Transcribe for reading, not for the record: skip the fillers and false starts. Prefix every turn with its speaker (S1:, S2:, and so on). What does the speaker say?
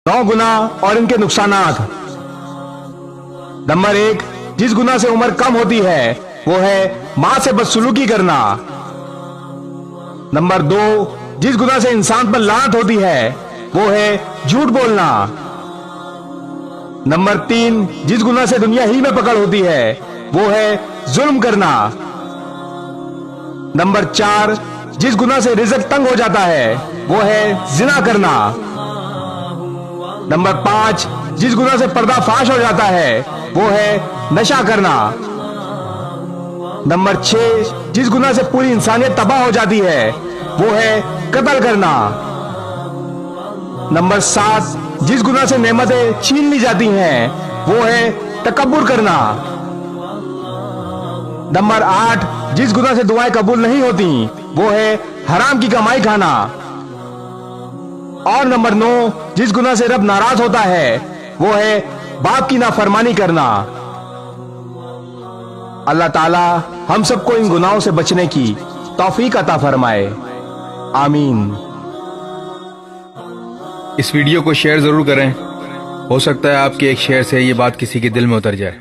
S1: 9 गुनाह और इनके नुकसानात। नंबर 1, जिस गुनाह से उम्र कम होती है वो है मां से बदसलूकी करना। नंबर 2, जिस गुनाह से इंसान पर लानत होती है वो है झूठ बोलना। नंबर 3, जिस गुनाह से दुनिया ही में पकड़ होती है वो है जुल्म करना। नंबर 4, जिस गुनाह से रिज़्क तंग हो जाता है वो है जिना करना। नंबर 5, जिस गुनाह से पर्दा फाश हो जाता है वो है नशा करना। नंबर 6, जिस गुनाह से पूरी इंसानियत तबाह हो जाती है वो है कत्ल करना। नंबर 7, जिस गुनाह से नेमतें छीन ली जाती हैं वो है तकब्बुर करना। नंबर 8, जिस गुनाह से दुआएं कबूल नहीं होती वो है हराम की कमाई खाना। और नंबर 9, जिस गुनाह से रब नाराज होता है वो है बाप की नाफरमानी करना। अल्लाह ताला हम सबको इन गुनाहों से बचने की तौफीक अता फरमाए, आमीन।
S2: इस वीडियो को शेयर जरूर करें, हो सकता है आपके एक शेयर से ये बात किसी के दिल में उतर जाए।